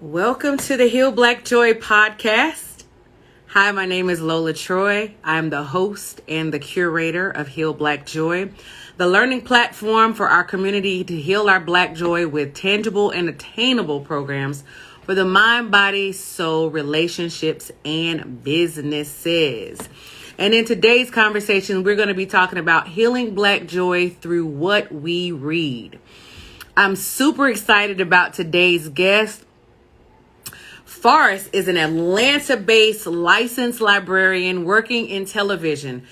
Welcome to the Heal Black Joy podcast. Hi, my name is Lola Troy. I'm the host and the curator of Heal Black Joy, the learning platform for our community to heal our Black joy with tangible and attainable programs for the mind, body, soul, relationships, and businesses. And in today's conversation, we're going to be talking about healing Black joy through what we read. I'm super excited about today's guest. Forrest is an Atlanta-based licensed librarian working in television.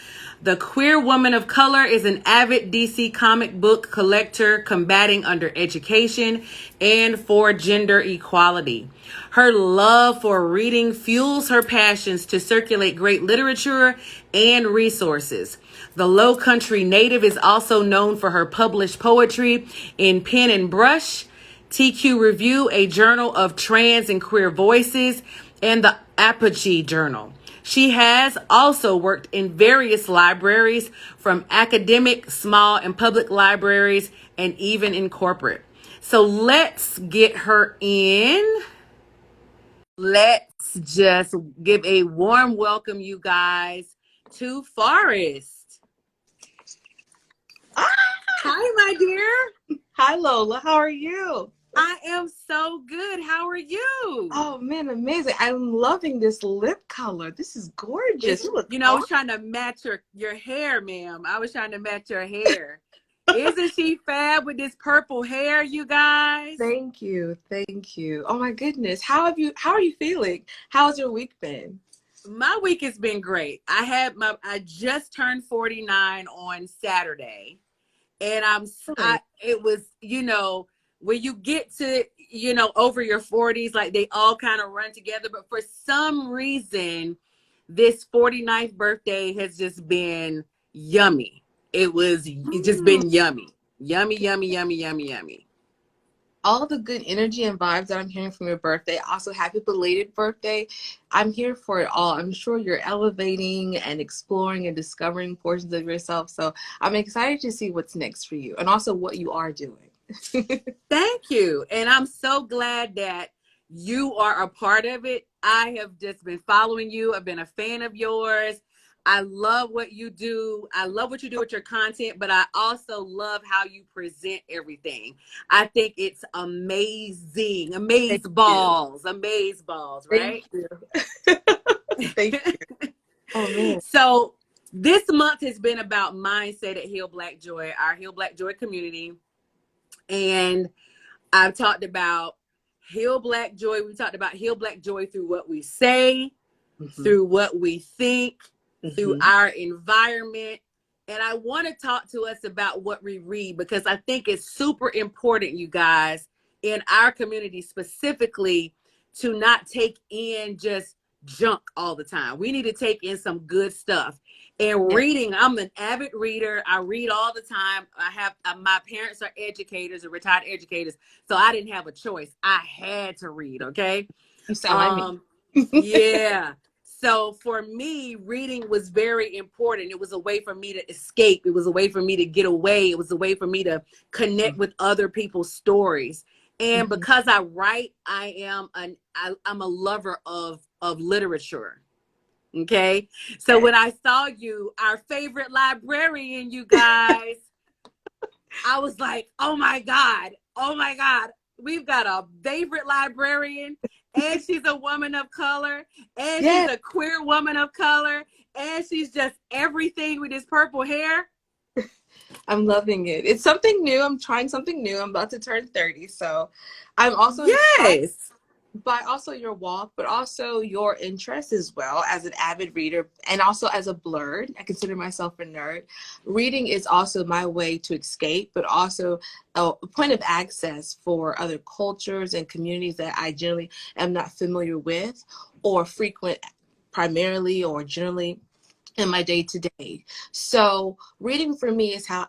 The queer woman of color is an avid DC comic book collector combating under education and for gender equality. Her love for reading fuels her passions to circulate great literature and resources. The Low Country native is also known for her published poetry in Pen and Brush, TQ Review, a journal of trans and queer voices, and the Apogee Journal. She has also worked in various libraries, from academic, small, and public libraries, and even in corporate. So let's get her in. Let's just give a warm welcome, you guys, to Forrest. Hi, my dear. Hi, Lola. How are you? I am so good. How are you? Oh, man, amazing. I'm loving this lip color. This is gorgeous. I was trying to match your hair, ma'am. I was trying to match your hair. Isn't she fab with this purple hair, you guys? Thank you. Thank you. Oh, my goodness. How are you feeling? How's your week been? My week has been great. I just turned 49 on Saturday. And it was, when you get to, over your 40s, like they all kind of run together. But for some reason, this 49th birthday has just been yummy. It's just been yummy. Yummy, yummy, yummy, yummy, yummy. All the good energy and vibes that I'm hearing from your birthday. Also, happy belated birthday. I'm here for it all. I'm sure you're elevating and exploring and discovering portions of yourself. So I'm excited to see what's next for you and also what you are doing. Thank you. And I'm so glad that you are a part of it. I have just been following you. I've been a fan of yours. I love what you do. I love what you do with your content, but I also love how you present everything. I think it's amazing. Amaze balls, right? Thank you. Thank you. Oh, man. So this month has been about mindset at Heal Black Joy, our Heal Black Joy community. And I've talked about Heal Black Joy. We talked about Heal Black Joy through what we say, through what we think, through our environment. And I want to talk to us about what we read, because I think it's super important, you guys, in our community specifically, to not take in just junk all the time. We need to take in some good stuff. And reading, I'm an avid reader. I read all the time. My parents are educators or retired educators, so I didn't have a choice. I had to read, okay? You sound like me. Yeah. So for me, reading was very important. It was a way for me to escape. It was a way for me to get away. It was a way for me to connect with other people's stories. And because I write, I'm a lover of literature. Okay. So when I saw you, our favorite librarian, you guys, I was like, oh my God, we've got a favorite librarian, and she's a woman of color, and she's a queer woman of color, and she's just everything with this purple hair. I'm loving it. It's something new. I'm trying something new. I'm about to turn 30. So I'm also by also your walk, but also your interests as well as an avid reader and also as a blerd. I consider myself a nerd. Reading is also my way to escape, but also a point of access for other cultures and communities that I generally am not familiar with or frequent primarily or generally. in my day to day. So reading for me is how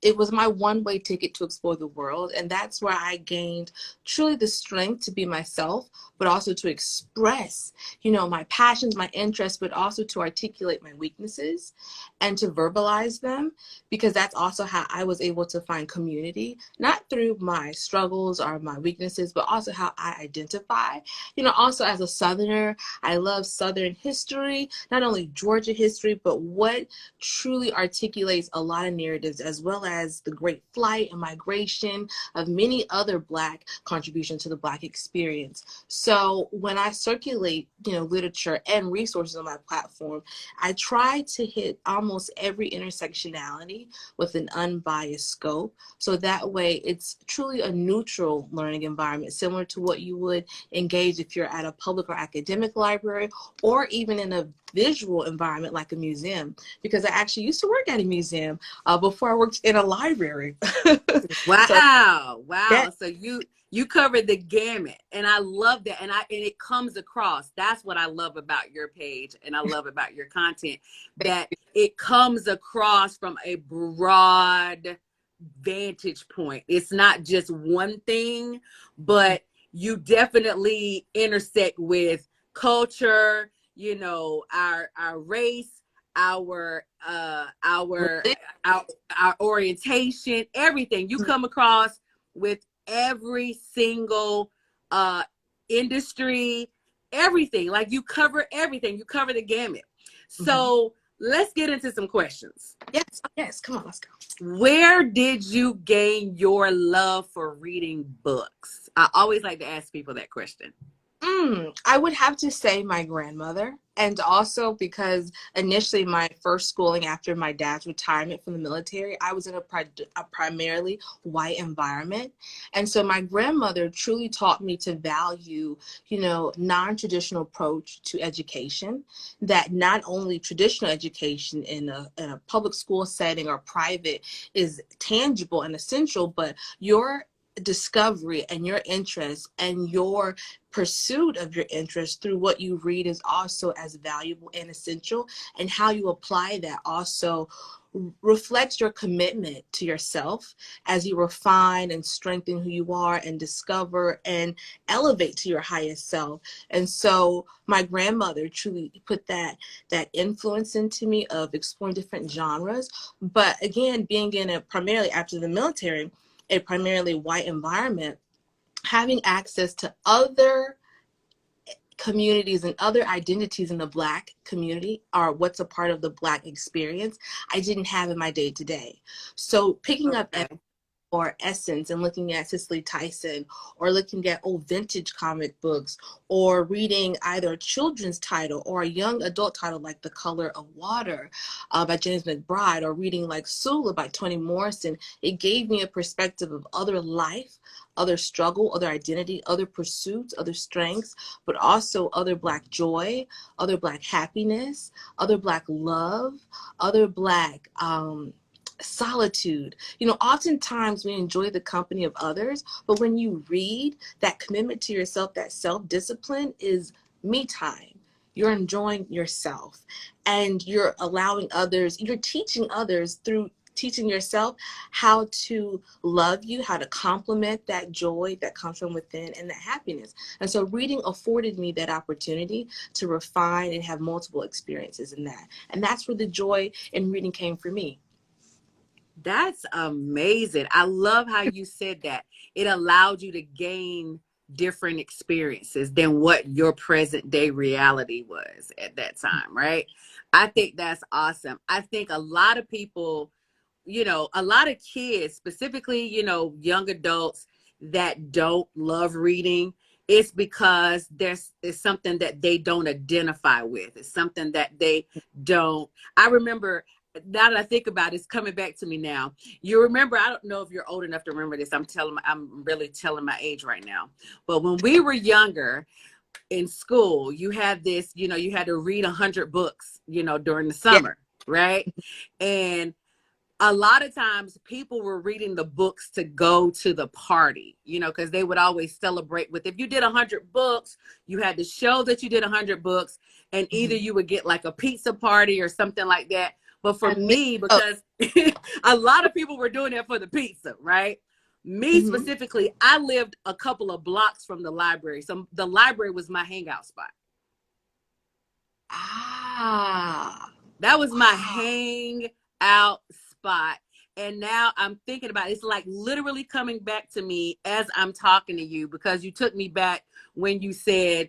it was my one way ticket to explore the world. And that's where I gained truly the strength to be myself, but also to express, my passions, my interests, but also to articulate my weaknesses and to verbalize them, because that's also how I was able to find community, not through my struggles or my weaknesses, but also how I identify. Also as a Southerner, I love Southern history, not only Georgia history, but what truly articulates a lot of narratives, as well as the Great Flight and migration of many other Black contributions to the Black experience. So when I circulate, literature and resources on my platform, I try to hit almost every intersectionality with an unbiased scope. So that way it's truly a neutral learning environment, similar to what you would engage if you're at a public or academic library, or even in a visual environment like a museum, because I actually used to work at a museum before I worked in a library. So Wow. that, Wow. So you covered the gamut, and I love that. And it comes across. That's what I love about your page, and I love about your content, that it comes across from a broad vantage point. It's not just one thing, but you definitely intersect with culture, our race, our our our orientation, everything. You come across with every single industry, everything. Like, you cover everything. You cover the gamut. So let's get into some questions. yes, come on, let's go. Where did you gain your love for reading books? I always like to ask people that question. I would have to say my grandmother. And also because initially my first schooling after my dad's retirement from the military, I was in a primarily white environment. And so my grandmother truly taught me to value, non-traditional approach to education, that not only traditional education in a public school setting or private is tangible and essential, but your discovery and your interest and your pursuit of your interest through what you read is also as valuable and essential, and how you apply that also reflects your commitment to yourself as you refine and strengthen who you are and discover and elevate to your highest self. And so my grandmother truly put that influence into me of exploring different genres. But again, being in a primarily after the military, a primarily white environment, having access to other communities and other identities in the Black community, or what's a part of the Black experience, I didn't have in my day to day. So picking up or Essence and looking at Cicely Tyson, or looking at old vintage comic books, or reading either a children's title or a young adult title like The Color of Water by James McBride, or reading like Sula by Toni Morrison, it gave me a perspective of other life, other struggle, other identity, other pursuits, other strengths, but also other Black joy, other Black happiness, other Black love, other Black solitude. Oftentimes we enjoy the company of others, but when you read, that commitment to yourself, that self-discipline is me time. You're enjoying yourself, and you're allowing others, you're teaching others through teaching yourself how to love you, how to complement that joy that comes from within and that happiness. And so reading afforded me that opportunity to refine and have multiple experiences in that. And that's where the joy in reading came for me. That's amazing. I love how you said that. It allowed you to gain different experiences than what your present day reality was at that time, right? I think that's awesome. I think a lot of people, a lot of kids, specifically, young adults that don't love reading, it's because it's something that they don't identify with. It's something that they don't. I remember, now that I think about it, it's coming back to me now. You remember, I don't know if you're old enough to remember this. I'm really telling my age right now. But when we were younger in school, you had this, you had to read 100 books, during the summer, right? And a lot of times people were reading the books to go to the party, because they would always celebrate with, if you did 100 books, you had to show that you did 100 books, and either you would get like a pizza party or something like that. But for me, because a lot of people were doing it for the pizza, right? Me specifically, I lived a couple of blocks from the library. So the library was my hangout spot. That was my hangout spot. And now I'm thinking about it. It's like literally coming back to me as I'm talking to you, because you took me back when you said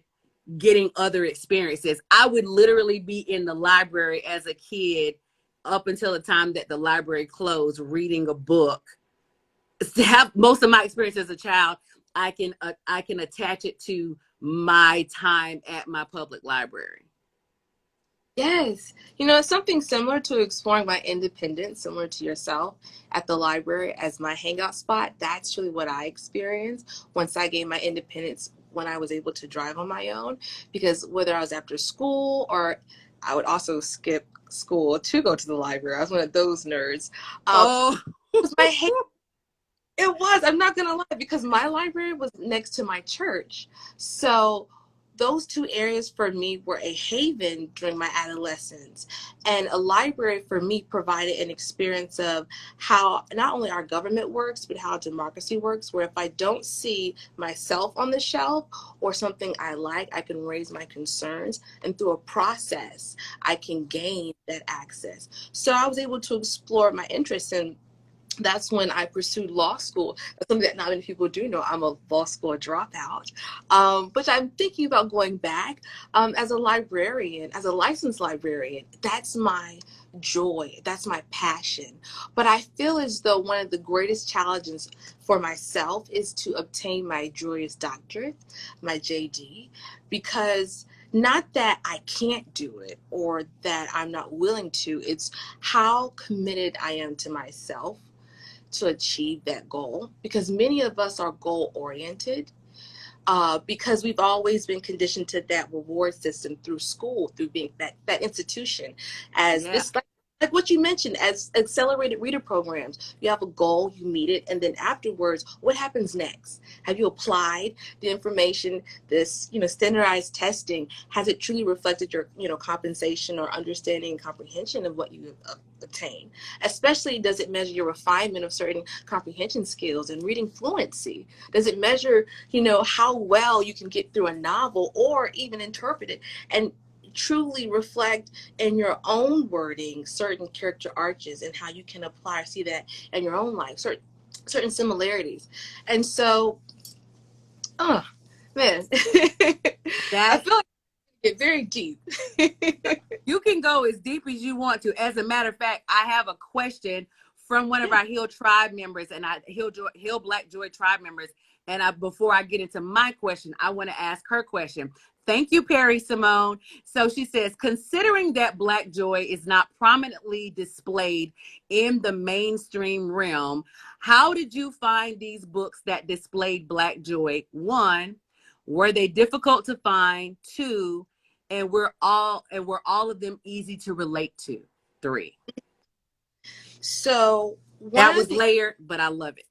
getting other experiences. I would literally be in the library as a kid up until the time that the library closed, reading a book. To have most of my experience as a child, I can attach it to my time at my public library. Yes. It's something similar to exploring my independence, similar to yourself at the library as my hangout spot. That's really what I experienced once I gained my independence, when I was able to drive on my own, because whether I was after school, or I would also skip school to go to the library. I was one of those nerds. It was my It was. I'm not going to lie, because my library was next to my church. So those two areas for me were a haven during my adolescence. And a library for me provided an experience of how not only our government works, but how democracy works, where if I don't see myself on the shelf or something I like, I can raise my concerns. And through a process, I can gain that access. So I was able to explore my interests, and that's when I pursued law school. That's something that not many people do know. I'm a law school dropout. But I'm thinking about going back as a librarian, as a licensed librarian. That's my joy. That's my passion. But I feel as though one of the greatest challenges for myself is to obtain my Juris Doctorate, my JD, because not that I can't do it or that I'm not willing to. It's how committed I am to myself to achieve that goal, because many of us are goal oriented, because we've always been conditioned to that reward system through school, through being that institution, as this, like what you mentioned, as accelerated reader programs. You have a goal, you meet it, and then afterwards, what happens next? Have you applied the information? This, standardized testing, has it truly reflected your, compensation or understanding and comprehension of what you obtain? Especially, does it measure your refinement of certain comprehension skills and reading fluency? Does it measure, how well you can get through a novel or even interpret it and truly reflect in your own wording certain character arches and how you can apply or see that in your own life, certain similarities? And so, man, I feel like get very deep. You can go as deep as you want to. As a matter of fact, I have a question from one of our Heal Tribe members, and Heal Black Joy Tribe members. And before I get into my question, I want to ask her question. Thank you, Perry Simone. So she says, considering that Black joy is not prominently displayed in the mainstream realm, how did you find these books that displayed Black joy? One, were they difficult to find? Two, and were all of them easy to relate to? Three. So that was layered, but I love it.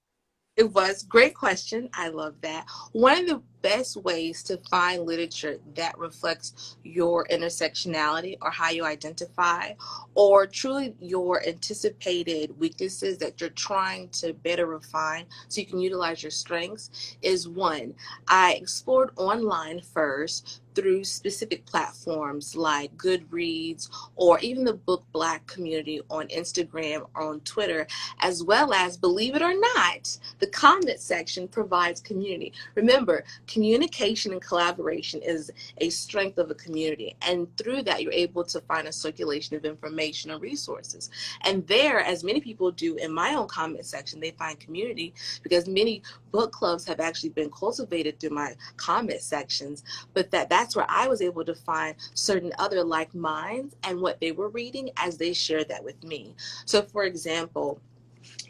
It was. Great question. I love that. One of the best ways to find literature that reflects your intersectionality, or how you identify, or truly your anticipated weaknesses that you're trying to better refine so you can utilize your strengths, is one, I explored online first through specific platforms like Goodreads, or even the Book Black community on Instagram or on Twitter, as well as, believe it or not, the comment section provides community. Remember, communication and collaboration is a strength of a community, and through that you're able to find a circulation of information and resources. And there, as many people do in my own comment section, they find community, because many book clubs have actually been cultivated through my comment sections. But that's where I was able to find certain other like minds and what they were reading as they shared that with me. So for example,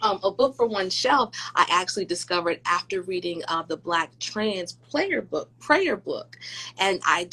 A book for one shelf I actually discovered after reading the Black Trans prayer book, and I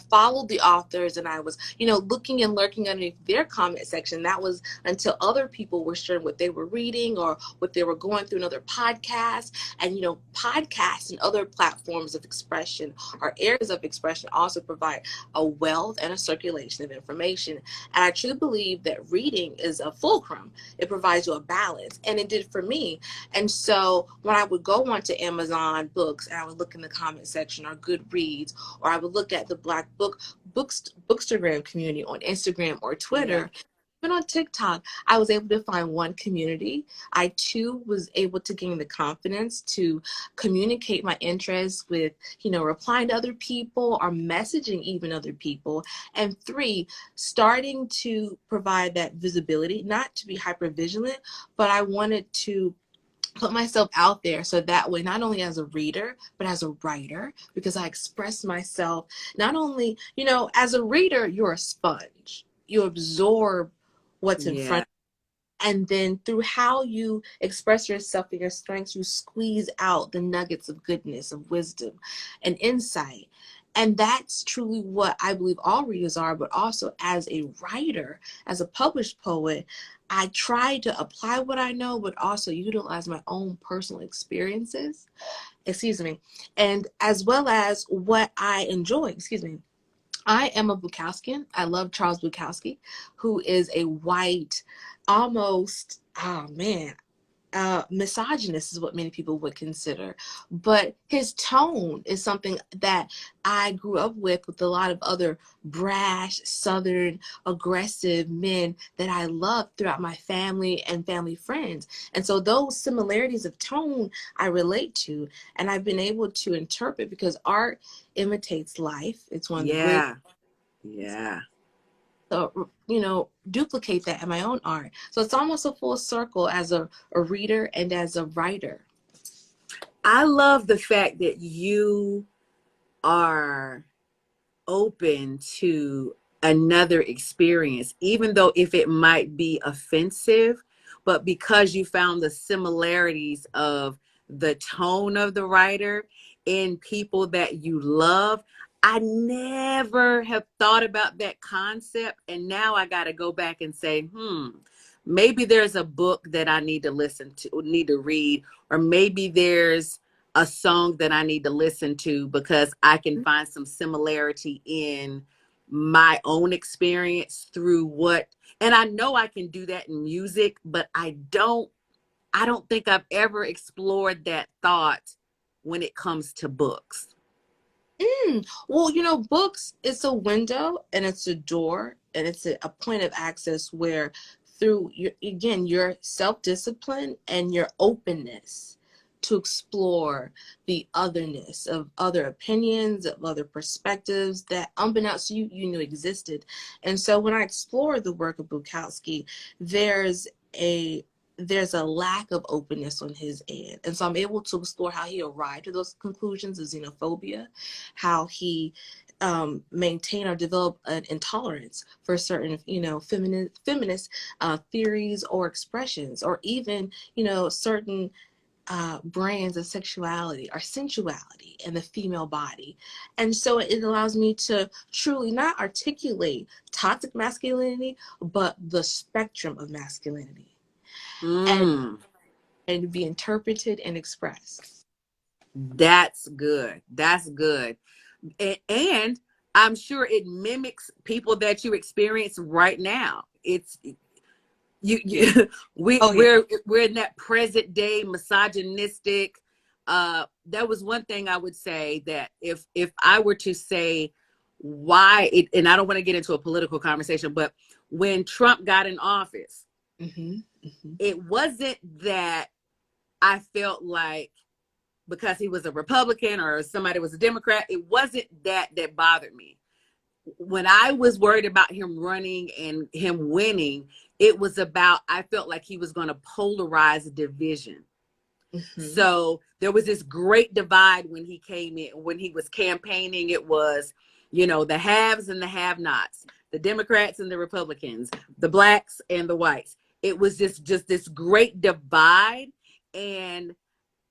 followed the authors, and I was looking and lurking underneath their comment section. That was until other people were sharing what they were reading or what they were going through in other podcasts. And podcasts and other platforms of expression or areas of expression also provide a wealth and a circulation of information. And I truly believe that reading is a fulcrum. It provides you a balance, and it did for me. And so when I would go onto Amazon Books and I would look in the comment section, or Goodreads, or I would look at the Black Bookstagram community on Instagram or Twitter, even on TikTok, I was able to find one community. I too was able to gain the confidence to communicate my interests with, replying to other people or messaging even other people. And three, starting to provide that visibility, not to be hyper vigilant, but I wanted to put myself out there so that way, not only as a reader, but as a writer, because I express myself not only, as a reader, you're a sponge. You absorb what's in front of you. And then through how you express yourself and your strengths, you squeeze out the nuggets of goodness, of wisdom, and insight. And that's truly what I believe all readers are. But also as a writer, as a published poet, I try to apply what I know, but also utilize my own personal experiences, and as well as what I enjoy, I am a Bukowskian. I love Charles Bukowski, who is a white, almost, misogynist is what many people would consider. But his tone is something that I grew up with a lot of other brash, southern, aggressive men that I loved throughout my family and family friends. And so those similarities of tone I relate to, and I've been able to interpret, because art imitates life. It's one of the great. Yeah. So, duplicate that in my own art. So it's almost a full circle as a reader and as a writer. I love the fact that you are open to another experience, even though if it might be offensive, but because you found the similarities of the tone of the writer in people that you love. I never have thought about that concept. And now I got to go back and say, maybe there's a book that I need to listen to, need to read, or maybe there's a song that I need to listen to because I can find some similarity in my own experience through and I know I can do that in music, but I don't think I've ever explored that thought when it comes to books. Well, books, it's a window and it's a door and it's a point of access where through your self-discipline and your openness to explore the otherness of other opinions, of other perspectives that unbeknownst to you, knew existed. And so when I explore the work of Bukowski, there's a lack of openness on his end. And so I'm able to explore how he arrived to those conclusions of xenophobia, how he maintain or develop an intolerance for certain, feminist theories or expressions, or even, certain brands of sexuality or sensuality in the female body. And so it allows me to truly not articulate toxic masculinity, but the spectrum of masculinity. And be interpreted and expressed. That's good. And I'm sure it mimics people that you experience right now. It's we're in that present day misogynistic. That was one thing I would say, that if I were to say why it, and I don't want to get into a political conversation, but when Trump got in office, it wasn't that I felt like because he was a Republican or somebody was a Democrat, it wasn't that bothered me. When I was worried about him running and him winning, it was about, I felt like he was going to polarize a division. So there was this great divide when he came in, when he was campaigning. It was, the haves and the have-nots, the Democrats and the Republicans, the blacks and the whites. it was just this great divide. And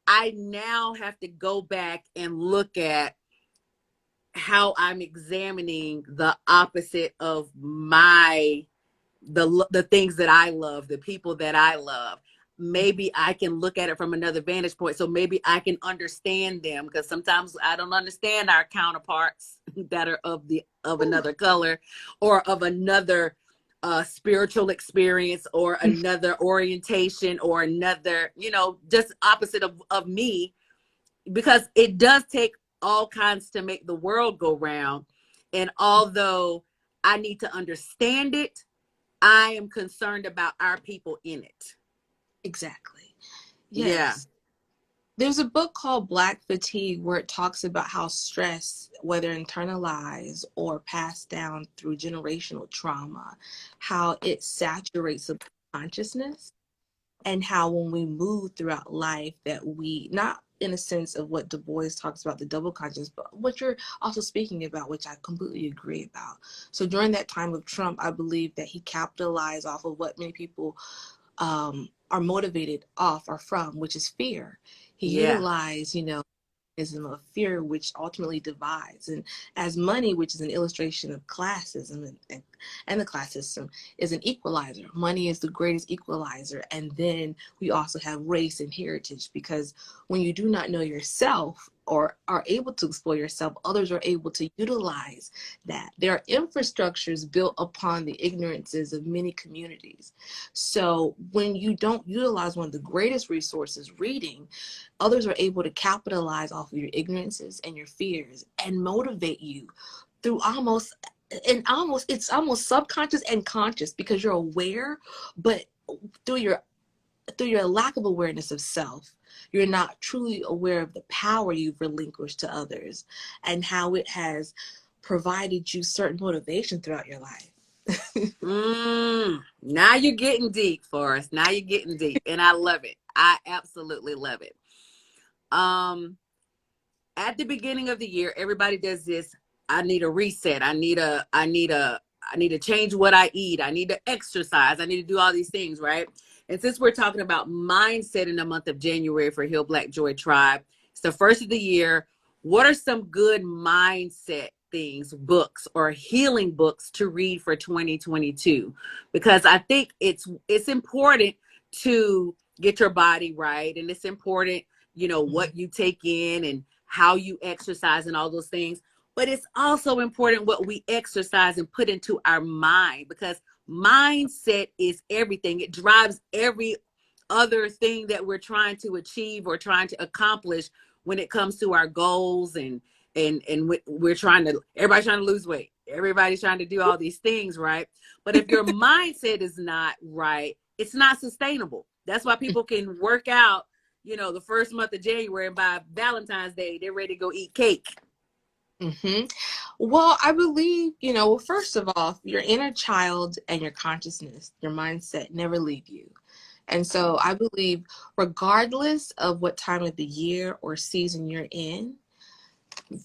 I now have to go back and look at how I'm examining the opposite of the things that I love, the people that I love. Maybe I can look at it from another vantage point. So maybe I can understand them, because sometimes I don't understand our counterparts that are of another color, or of another spiritual experience, or another orientation, or another, just opposite of me, because it does take all kinds to make the world go round. And although I need to understand it, I am concerned about our people in it. Exactly. Yes. Yeah. There's a book called Black Fatigue where it talks about how stress, whether internalized or passed down through generational trauma, how it saturates the consciousness, and how when we move throughout life that we, not in a sense of what Du Bois talks about, the double conscious, but what you're also speaking about, which I completely agree about. So during that time of Trump, I believe that he capitalized off of what many people are motivated off or from, which is fear. He utilized, of fear, which ultimately divides. And as money, which is an illustration of classism, and the class system is an equalizer. Money is the greatest equalizer. And then we also have race and heritage, because when you do not know yourself or are able to explore yourself, others are able to utilize that. There are infrastructures built upon the ignorances of many communities. So when you don't utilize one of the greatest resources, reading, others are able to capitalize off of your ignorances and your fears and motivate you through it's almost subconscious and conscious, because you're aware, but through your lack of awareness of self, you're not truly aware of the power you've relinquished to others and how it has provided you certain motivation throughout your life. Now you're getting deep, Forrest. Now you're getting deep, and I love it. I absolutely love it. At the beginning of the year, everybody does this. I need a reset. I need to change what I eat. I need to exercise. I need to do all these things, right? And since we're talking about mindset in the month of January for Heal Black Joy Tribe, it's the first of the year. What are some good mindset things, books, or healing books to read for 2022? Because I think it's important to get your body right, and it's important, what you take in and how you exercise and all those things. But it's also important what we exercise and put into our mind, because mindset is everything. It drives every other thing that we're trying to achieve or trying to accomplish when it comes to our goals. And everybody's trying to lose weight. Everybody's trying to do all these things, right? But if your mindset is not right, it's not sustainable. That's why people can work out, the first month of January, and by Valentine's Day, they're ready to go eat cake. Mm-hmm. Well, I believe, first of all, your inner child and your consciousness, your mindset never leave you. And so I believe, regardless of what time of the year or season you're in,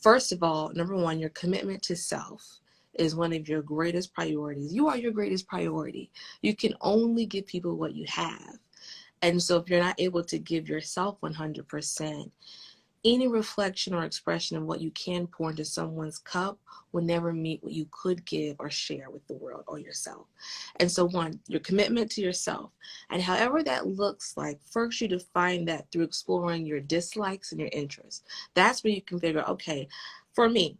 first of all, number one, your commitment to self is one of your greatest priorities. You are your greatest priority. You can only give people what you have. And so if you're not able to give yourself 100%, any reflection or expression of what you can pour into someone's cup will never meet what you could give or share with the world or yourself. And so one, your commitment to yourself. And however that looks like, first you define that through exploring your dislikes and your interests. That's where you can figure, okay, for me,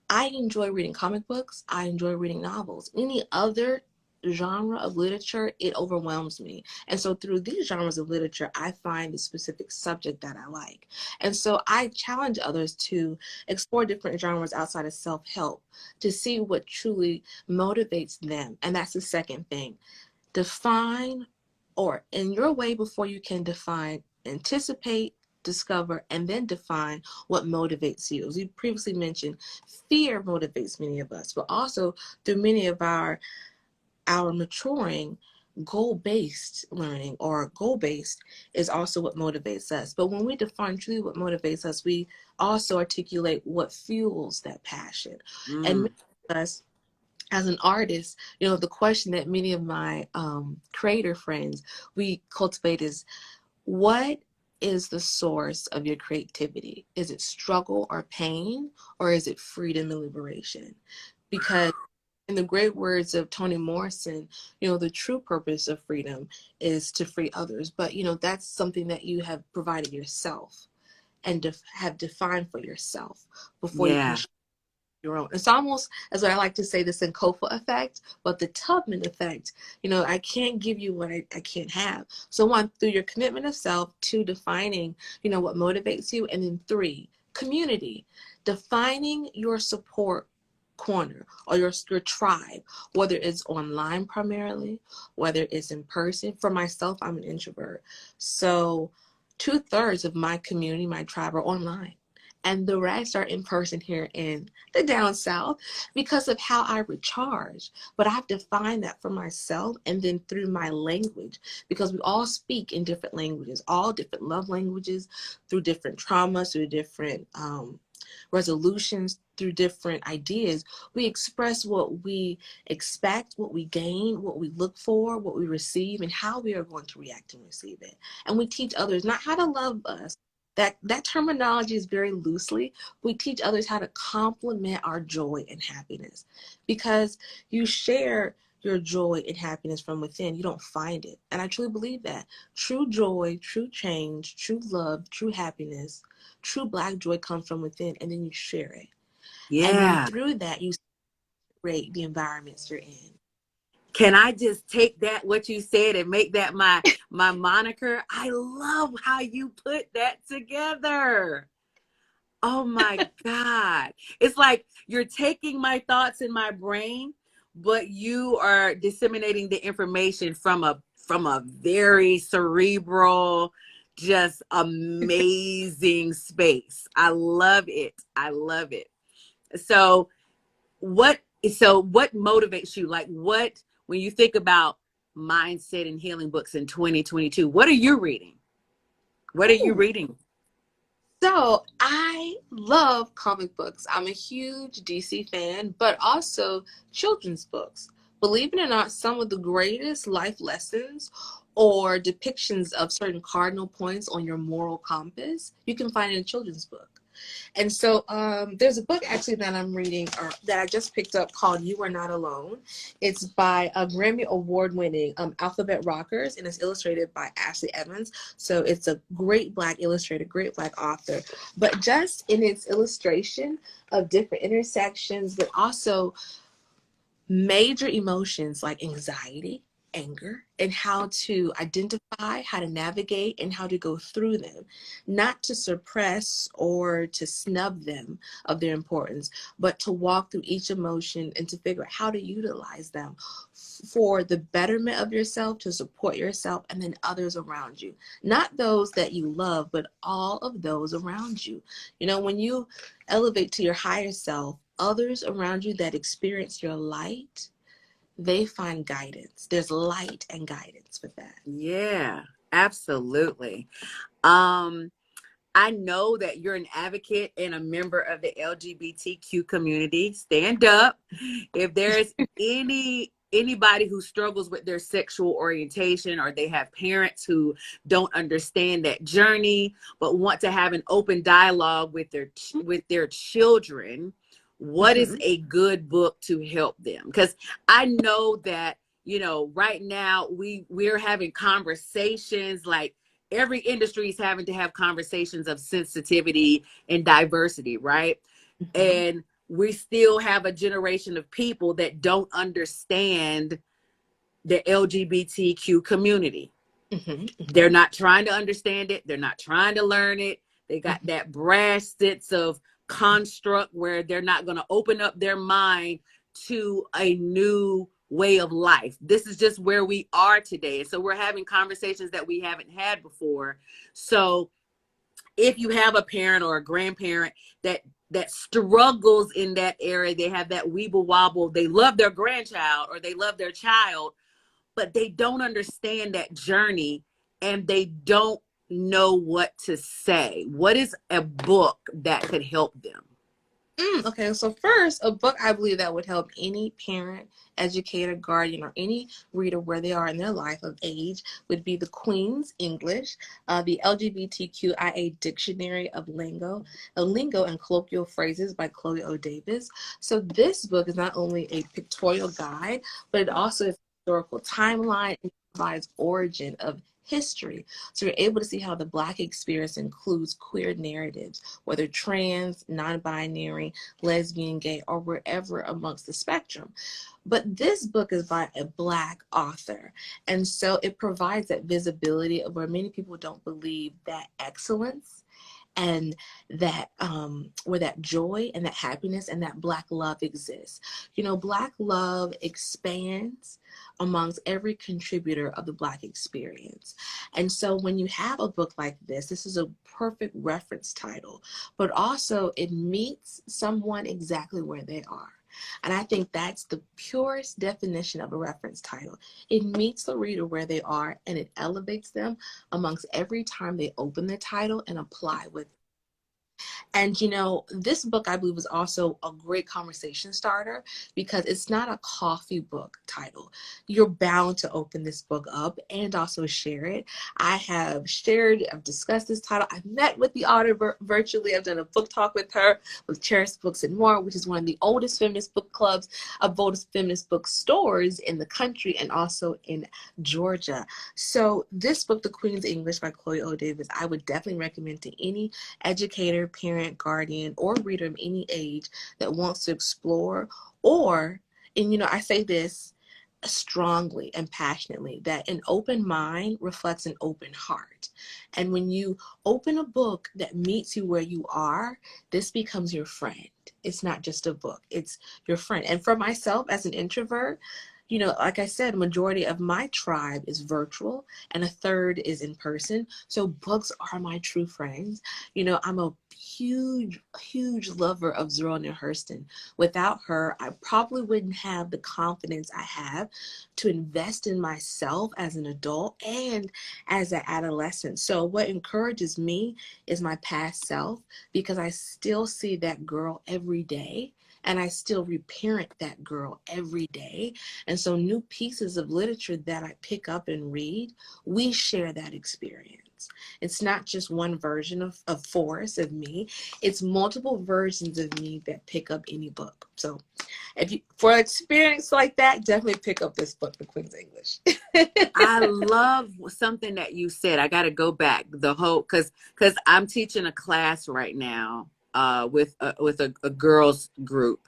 I enjoy reading comic books. I enjoy reading novels. Any other genre of literature, it overwhelms me. And so through these genres of literature, I find the specific subject that I like. And so I challenge others to explore different genres outside of self-help to see what truly motivates them. And that's the second thing. Define, or in your way, before you can define, anticipate, discover, and then define what motivates you. As you previously mentioned, fear motivates many of us, but also through many of our maturing, goal-based learning or goal-based is also what motivates us. But when we define truly what motivates us, we also articulate what fuels that passion. And many of us as an artist, the question that many of my creator friends we cultivate is, what is the source of your creativity? Is it struggle or pain, or is it freedom and liberation? Because in the great words of Toni Morrison, the true purpose of freedom is to free others. But, that's something that you have provided yourself and have defined for yourself before you can Yeah. your own. It's almost, as what I like to say, the Sankofa effect, but the Tubman effect. I can't give you what I can't have. So one, through your commitment of self, two, defining, what motivates you, and then three, community, defining your support corner or your tribe, whether it's online primarily, whether it's in person. For myself, I'm an introvert. So 2/3 of my community, my tribe, are online. And the rest are in person here in the down south because of how I recharge. But I've defined that for myself, and then through my language, because we all speak in different languages, all different love languages, through different traumas, through different resolutions, through different ideas. We express what we expect, what we gain, what we look for, what we receive, and how we are going to react and receive it. And we teach others not how to love us. That terminology is very loosely. We teach others how to complement our joy and happiness, because you share your joy and happiness from within. You don't find it. And I truly believe that true joy, true change, true love, true happiness, true Black joy comes from within, and then you share it. And then Yeah. through that, you create the environments you're in. Can I just take that, what you said, and make that my moniker? I love how you put that together. Oh my God. It's like you're taking my thoughts in my brain, but you are disseminating the information from a very cerebral, just amazing space. I love it. I love it. So what what motivates you? Like, what, when you think about mindset and healing books in 2022, what are you reading? What are you Ooh. reading? So I love comic books. I'm a huge DC fan, but also children's books. Believe it or not, some of the greatest life lessons or depictions of certain cardinal points on your moral compass you can find in a children's book. And so there's a book actually that I'm reading, or that I just picked up, called You Are Not Alone. It's by a Grammy Award-winning Alphabet Rockers, and it's illustrated by Ashley Evans. So it's a great Black illustrator, great Black author. But just in its illustration of different intersections, but also major emotions like anxiety, anger, and how to identify, how to navigate, and how to go through them, not to suppress or to snub them of their importance, but to walk through each emotion and to figure out how to utilize them for the betterment of yourself, to support yourself and then others around you. Not those that you love, but all of those around you. When you elevate to your higher self, others around you that experience your light, they find guidance. There's light and guidance with that. Yeah, absolutely. Um, I know that you're an advocate and a member of the LGBTQ community. Stand up. If there's anybody who struggles with their sexual orientation, or they have parents who don't understand that journey but want to have an open dialogue with their children, what is a good book to help them? Because I know that, right now we're having conversations, like every industry is having to have conversations of sensitivity and diversity, right? And we still have a generation of people that don't understand the LGBTQ community. They're not trying to understand it. They're not trying to learn it. They got that brash sense of construct where they're not going to open up their mind to a new way of life. This is just where we are today. So we're having conversations that we haven't had before. So if you have a parent or a grandparent that struggles in that area, they have that weeble wobble, they love their grandchild or they love their child, but they don't understand that journey and they don't know what to say. What is a book that could help them? Okay, so first, a book I believe that would help any parent, educator, guardian, or any reader where they are in their life of age would be The Queen's English, the LGBTQIA Dictionary of Lingo and Colloquial Phrases by Chloe O. Davis. So this book is not only a pictorial guide, but it also is a historical timeline and provides origin of history. So you're able to see how the Black experience includes queer narratives, whether trans, non-binary, lesbian, gay, or wherever amongst the spectrum. But this book is by a Black author. And so it provides that visibility of where many people don't believe that excellence and that where that joy and that happiness and that Black love exists. You know, Black love expands amongst every contributor of the Black experience. And so when you have a book like this is a perfect reference title, but also it meets someone exactly where they are. And I think that's the purest definition of a reference title. It meets the reader where they are and it elevates them amongst every time they open the title and apply with. And, you know, this book, I believe, is also a great conversation starter because it's not a coffee book title. You're bound to open this book up and also share it. I have shared, I've discussed this title. I've met with the author virtually. I've done a book talk with her with Cherished Books and More, which is one of the oldest feminist book clubs, of oldest feminist book stores in the country and also in Georgia. So this book, The Queen's English by Chloe O. Davis, I would definitely recommend to any educator, parent, guardian, or reader of any age that wants to explore, or, and you know, I say this strongly and passionately, that an open mind reflects an open heart. And when you open a book that meets you where you are, this becomes your friend. It's not just a book, it's your friend. And for myself as an introvert, you know, like I said, majority of my tribe is virtual and a third is in person. So books are my true friends. You know, I'm a huge lover of Zora Neale Hurston. Without her, I probably wouldn't have the confidence I have to invest in myself as an adult and as an adolescent. So what encourages me is my past self, because I still see that girl every day and I still reparent that girl every day. And so new pieces of literature that I pick up and read, we share that experience. It's not just one version of Forrest, of me. It's multiple versions of me that pick up any book. So if you, for an experience like that, definitely pick up this book, The Queen's English. I love something that you said. I got to go back the whole, because I'm teaching a class right now with a girls group,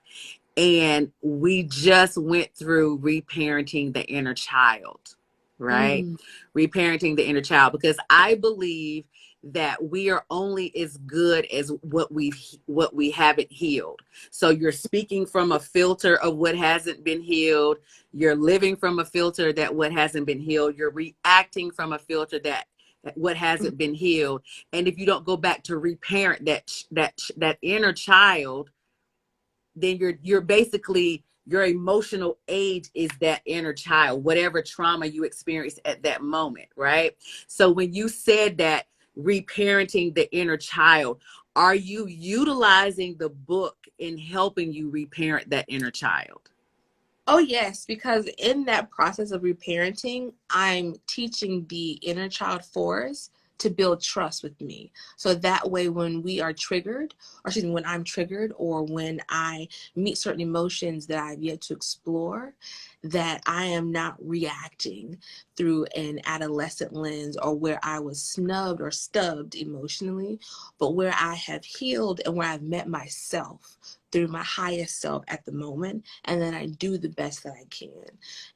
and we just went through reparenting the inner child, right? Mm. Reparenting the inner child, because I believe that we are only as good as what we haven't healed. So you're speaking from a filter of what hasn't been healed. You're living from a filter that what hasn't been healed. You're reacting from a filter that what hasn't been healed. And if you don't go back to reparent that inner child, then you're basically, your emotional age is that inner child, whatever trauma you experienced at that moment, right? So when you said that reparenting the inner child, are you utilizing the book in helping you reparent that inner child? Oh, yes, because in that process of reparenting, I'm teaching the inner child Forrest to build trust with me. So that way, when we are triggered, or excuse me, when I'm triggered, or when I meet certain emotions that I've yet to explore, that I am not reacting through an adolescent lens or where I was snubbed or stubbed emotionally, but where I have healed and where I've met myself through my highest self at the moment, and then I do the best that I can.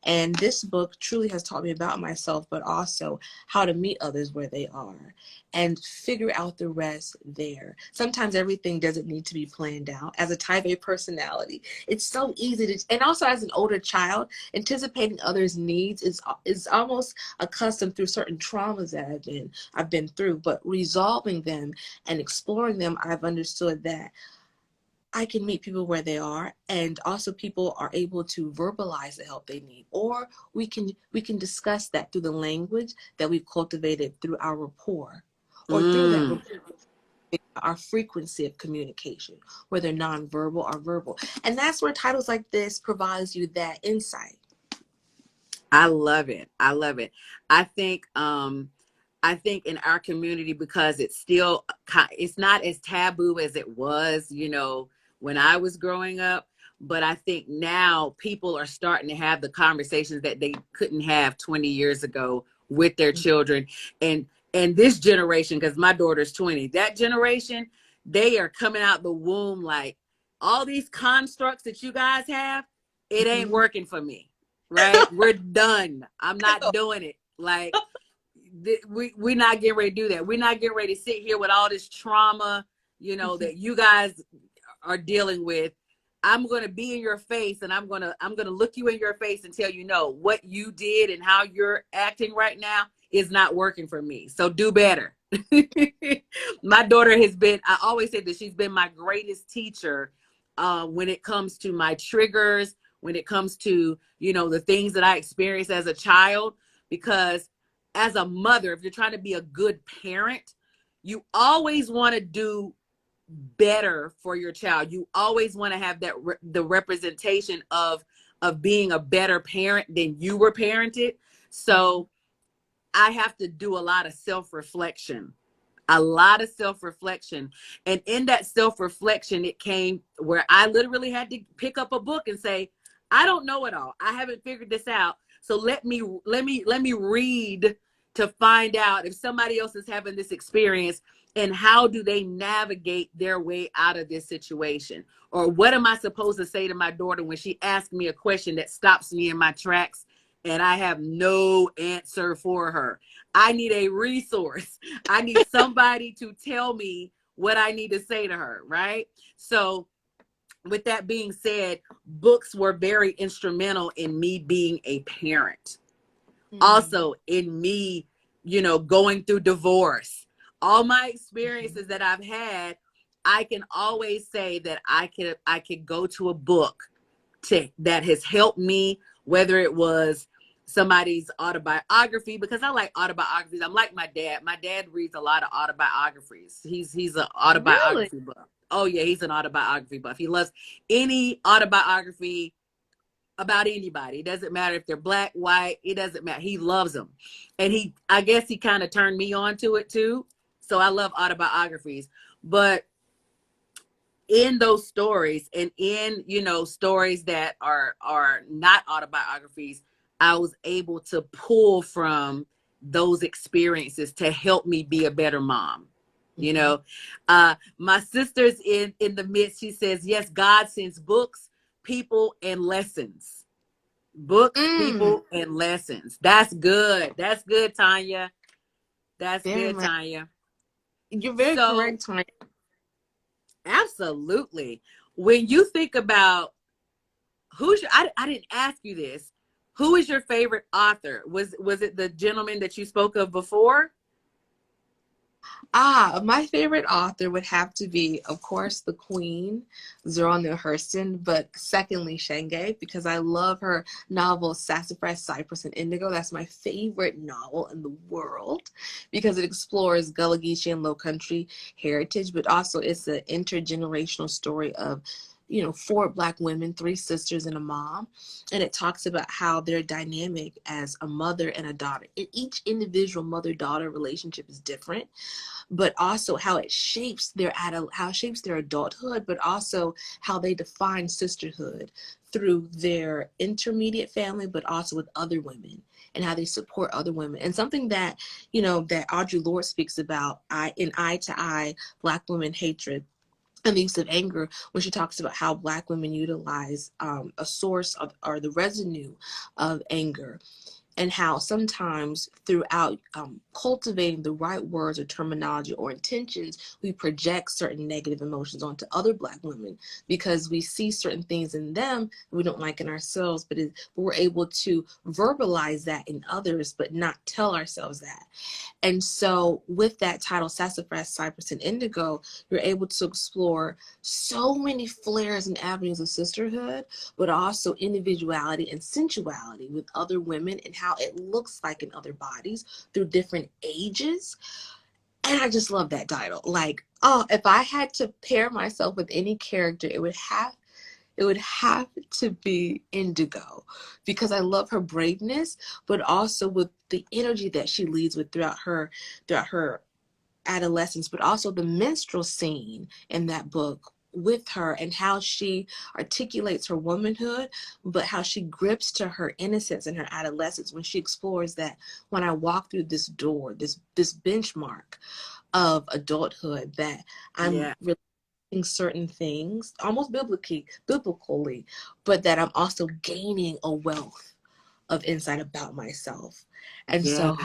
And this book truly has taught me about myself, but also how to meet others where they are and figure out the rest there. Sometimes everything doesn't need to be planned out. As a type A personality, it's so easy to, and also as an older child, anticipating others' needs is almost accustomed through certain traumas that I've been through, but resolving them and exploring them, I've understood that I can meet people where they are, and also people are able to verbalize the help they need, or we can discuss that through the language that we've cultivated through our rapport, or through that Mm. rapport our frequency of communication, whether nonverbal or verbal. And that's where titles like this provides you that insight. I love it. I love it. I think I think in our community, because it's still, it's not as taboo as it was, you know, when I was growing up. But I think now people are starting to have the conversations that they couldn't have 20 years ago with their children. And this generation, because my daughter's 20, that generation, they are coming out the womb like, all these constructs that you guys have, it ain't working for me. Right? We're done. I'm not doing it. Like, we're not getting ready to do that. We're not getting ready to sit here with all this trauma, you know, that you guys are dealing with. I'm going to be in your face, and I'm going to look you in your face and tell you, no, what you did and how you're acting right now is not working for me. So do better. My daughter has been, I always say that she's been my greatest teacher when it comes to my triggers, when it comes to, you know, the things that I experienced as a child. Because as a mother, if you're trying to be a good parent, you always want to do better for your child. You always want to have that the representation of being a better parent than you were parented. So I have to do a lot of self-reflection. And in that self-reflection, it came where I literally had to pick up a book and say, I don't know it all. I haven't figured this out. So let me read to find out if somebody else is having this experience, and how do they navigate their way out of this situation? Or what am I supposed to say to my daughter when she asks me a question that stops me in my tracks and I have no answer for her? I need a resource. I need somebody to tell me what I need to say to her, right? So with that being said, books were very instrumental in me being a parent. Also in me, you know, going through divorce. All my experiences that I've had, I can always say that I could go to a book that has helped me, whether it was somebody's autobiography, because I like autobiographies. I'm like my dad. My dad reads a lot of autobiographies. He's an autobiography buff. Oh yeah, he's an autobiography buff. He loves any autobiography about anybody. It doesn't matter if they're black, white, it doesn't matter. He loves them. And I guess he kind of turned me on to it too. So I love autobiographies. But in those stories, and in, you know, stories that are not autobiographies, I was able to pull from those experiences to help me be a better mom. You know, my sister's in the midst. She says, yes, God sends books, people, and lessons. Books, people, and lessons. That's good. That's good, Tanya. That's very good, Tanya. You're very correct, Tanya. Absolutely. When you think about I didn't ask you this. Who is your favorite author? Was it the gentleman that you spoke of before? My favorite author would have to be, of course, the Queen, Zora Neale Hurston, but secondly, Shenge, because I love her novel Sassafras, Cypress, and Indigo. That's my favorite novel in the world because it explores Gullah Geechee and Low Country heritage, but also it's an intergenerational story of, you know, 4 Black women, 3 sisters, and a mom. And it talks about how they're dynamic as a mother and a daughter. And each individual mother-daughter relationship is different, but also how it shapes their adulthood, but also how they define sisterhood through their intermediate family, but also with other women, and how they support other women. And something that, you know, that Audre Lorde speaks about in Eye to Eye, Black Women Hatred and the use of anger, when she talks about how Black women utilize a source of, or the residue of anger, and how sometimes throughout cultivating the right words or terminology or intentions, we project certain negative emotions onto other Black women because we see certain things in them we don't like in ourselves, but we're able to verbalize that in others, but not tell ourselves that. And so with that title, Sassafras, Cypress, and Indigo, you're able to explore so many flares and avenues of sisterhood, but also individuality and sensuality with other women and how it looks like in other bodies through different ages. And I just love that title. Like, oh, if I had to pair myself with any character, it would have to be Indigo, because I love her braveness, but also with the energy that she leads with throughout her adolescence, but also the minstrel scene in that book with her, and how she articulates her womanhood, but how she grips to her innocence in her adolescence when she explores that when I walk through this door, this benchmark of adulthood, that I'm really certain things almost biblically, but that I'm also gaining a wealth of insight about myself. And so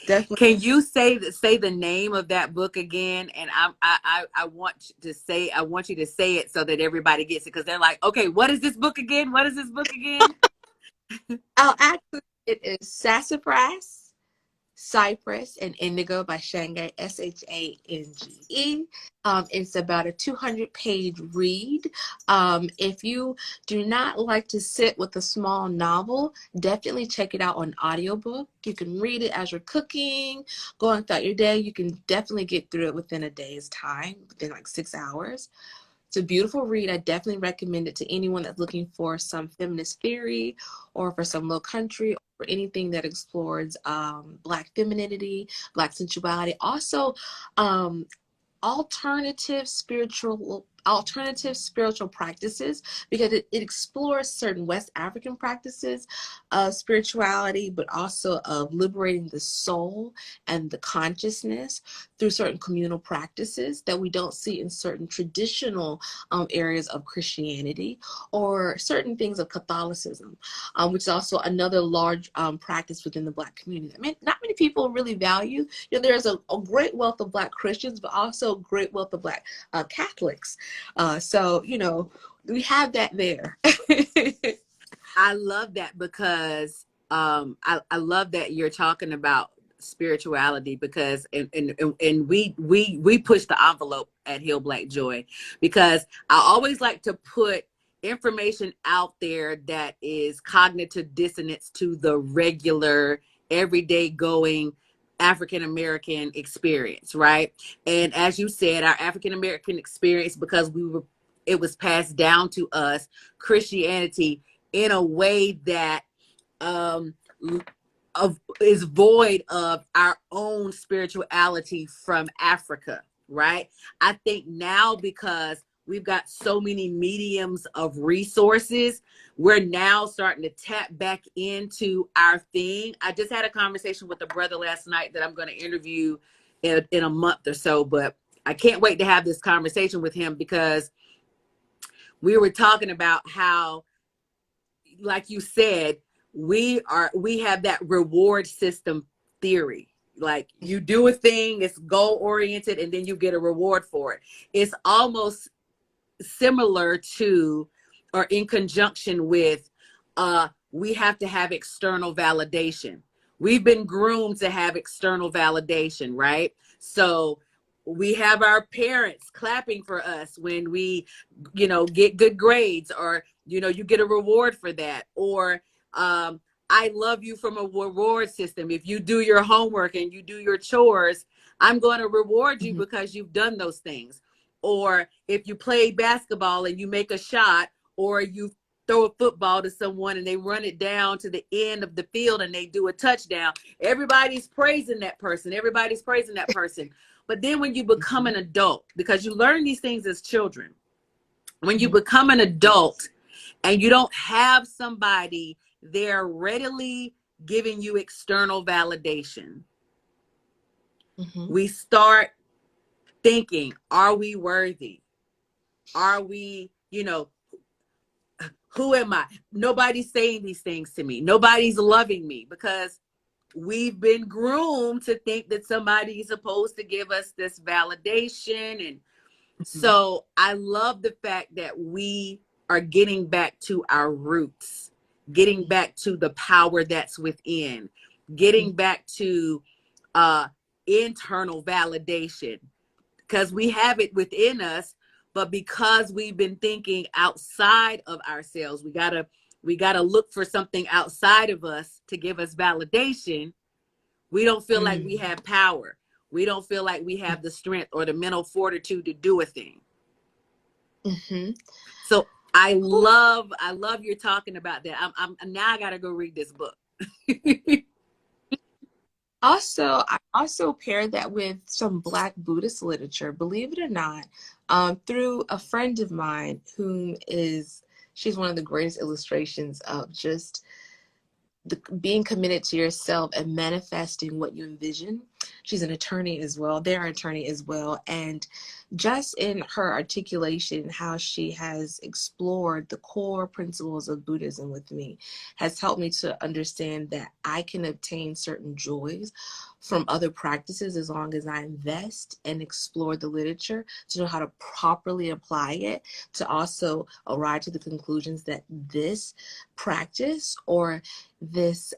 definitely. Can you say the name of that book again? And I want you to say it so that everybody gets it, because they're like, okay, what is this book again? What is this book again? Actually, it is Sassafras, Cypress, and Indigo by Shange, Shange. It's about a 200-page read. If you do not like to sit with a small novel, definitely check it out on audiobook. You can read it as you're cooking, going throughout your day. You can definitely get through it within a day's time, within like 6 hours. It's a beautiful read. I definitely recommend it to anyone that's looking for some feminist theory, or for some low country, or anything that explores Black femininity, Black sensuality. Also, um, alternative spiritual practices, because it explores certain West African practices of spirituality, but also of liberating the soul and the consciousness through certain communal practices that we don't see in certain traditional areas of Christianity, or certain things of Catholicism, which is also another large practice within the Black community. I mean, not many people really value. There's a great wealth of Black Christians, but also a great wealth of Black Catholics. So, we have that there. I love that, because I love that you're talking about spirituality, because and we push the envelope at Heal Black Joy, because I always like to put information out there that is cognitive dissonance to the regular everyday going African American experience, right? And as you said, our African American experience, because it was passed down to us, Christianity, in a way that um, is void of our own spirituality from Africa, right? I think now, because we've got so many mediums of resources, we're now starting to tap back into our thing. I just had a conversation with a brother last night that I'm going to interview in a month or so, but I can't wait to have this conversation with him, because we were talking about how, like you said, we have that reward system theory. Like, you do a thing, it's goal oriented, and then you get a reward for it. It's almost similar to, or in conjunction with, we have to have external validation. We've been groomed to have external validation, right? So we have our parents clapping for us when we, get good grades, or, you get a reward for that. Or, I love you from a reward system. If you do your homework and you do your chores, I'm going to reward you because you've done those things. Or if you play basketball and you make a shot, or you throw a football to someone and they run it down to the end of the field and they do a touchdown, everybody's praising that person. Everybody's praising that person. But then when you become an adult, because you learn these things as children, when you become an adult and you don't have somebody there readily giving you external validation, we start thinking, are we worthy? Are we, who am I? Nobody's saying these things to me. Nobody's loving me, because we've been groomed to think that somebody is supposed to give us this validation. And so I love the fact that we are getting back to our roots, getting back to the power that's within, getting back to internal validation, because we have it within us. But because we've been thinking outside of ourselves, we gotta look for something outside of us to give us validation. We don't feel like we have power. we don't feel like we have the strength or the mental fortitude to do a thing. Mm-hmm. So I love you're talking about that. I'm now I gotta go read this book. Also, I also paired that with some Black Buddhist literature, believe it or not, through a friend of mine she's one of the greatest illustrations of just being committed to yourself and manifesting what you envision. She's an attorney as well. They're an attorney as well. And just in her articulation, how she has explored the core principles of Buddhism with me has helped me to understand that I can obtain certain joys from other practices as long as I invest and explore the literature to know how to properly apply it, to also arrive to the conclusions that this practice or this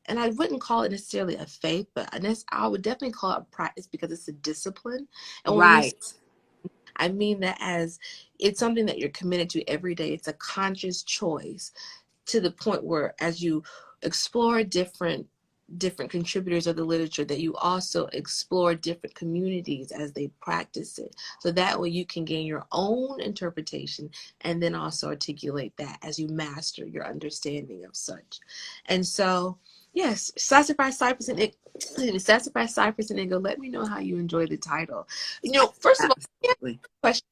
and I wouldn't call it necessarily a faith, but I would definitely call it a practice because it's a discipline. And when we I mean that as it's something that you're committed to every day. It's a conscious choice to the point where as you explore different contributors of the literature, that you also explore different communities as they practice it. So that way you can gain your own interpretation and then also articulate that as you master your understanding of such. And so, yes, Sassafras, Cypress, and Sassafras, Cypress, and Indigo, let me know how you enjoy the title. First of all, question,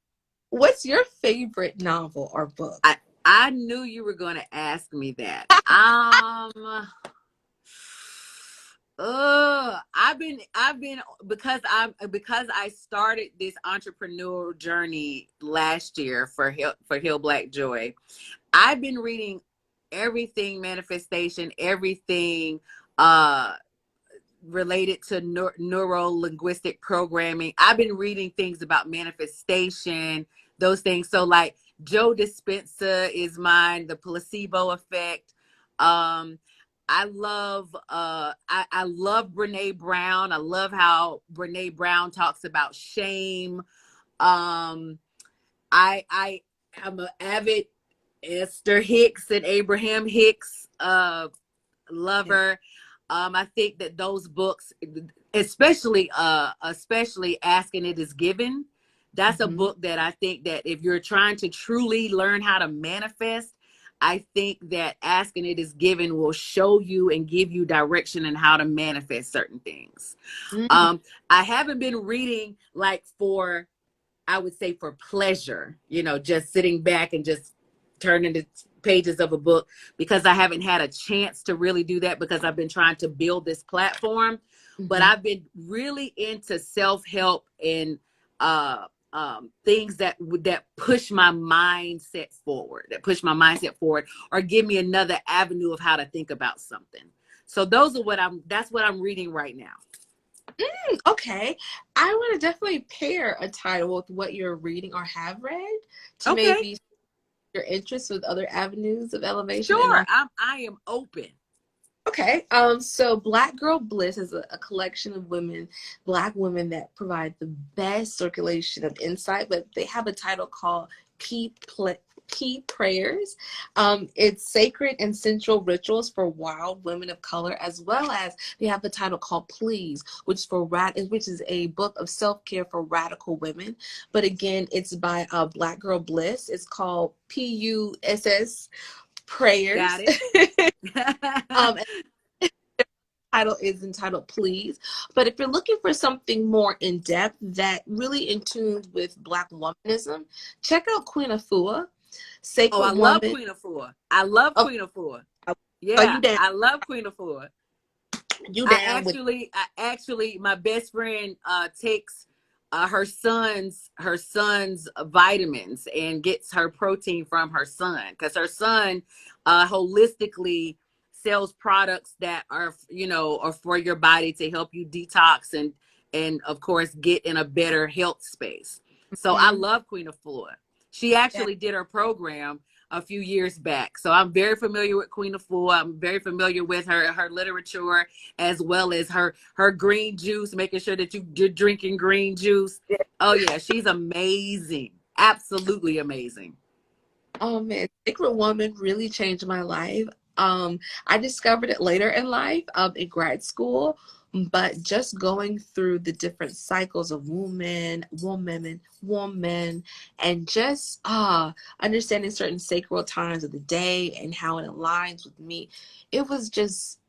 what's your favorite novel or book? I knew you were going to ask me that. I've been because I started this entrepreneurial journey last year for Hill Black Joy. I've been reading everything manifestation, everything related to neuro-linguistic programming. I've been reading things about manifestation, those things. So like Joe Dispenza is mine, the placebo effect. I love Brene Brown. I love how Brene Brown talks about shame. I am an avid Esther Hicks and Abraham Hicks lover. I think that those books, especially Asking It Is Given, that's a book that I think that if you're trying to truly learn how to manifest, I think that Asking It Is Given will show you and give you direction in how to manifest certain things. I haven't been reading I would say for pleasure, just sitting back and just turning the pages of a book, because I haven't had a chance to really do that because I've been trying to build this platform. But I've been really into self-help and things that push my mindset forward, or give me another avenue of how to think about something. So that's what I'm reading right now. Okay. I want to definitely pair a title with what you're reading or have read to maybe your interest with other avenues of elevation. Sure. I am open. Okay. So Black Girl Bliss is a collection of Black women that provide the best circulation of insight, but they have a title called Key Prayers. It's sacred and central rituals for wild women of color, as well as they have the title called Please, which is a book of self-care for radical women. But again, it's by Black Girl Bliss. It's called PUSS Prayers. Got it. Title is entitled Please. But if you're looking for something more in depth that really in tune with Black womanism, check out Queen Afua. Sacred I love Queen Afua. I love Queen Afua. Yeah, I love Queen Afua. Actually, my best friend takes her son's vitamins and gets her protein from her son, because her son holistically sells products that are for your body to help you detox and of course get in a better health space. So I love Queen Afua. She actually did her program a few years back. So I'm very familiar with Queen Afua. I'm very familiar with her literature, as well as her green juice, making sure that you're drinking green juice. Oh yeah, she's amazing. Absolutely amazing. Oh man, Sacred Woman really changed my life. I discovered it later in life, in grad school. But just going through the different cycles of woman, and just understanding certain sacred times of the day and how it aligns with me, it was just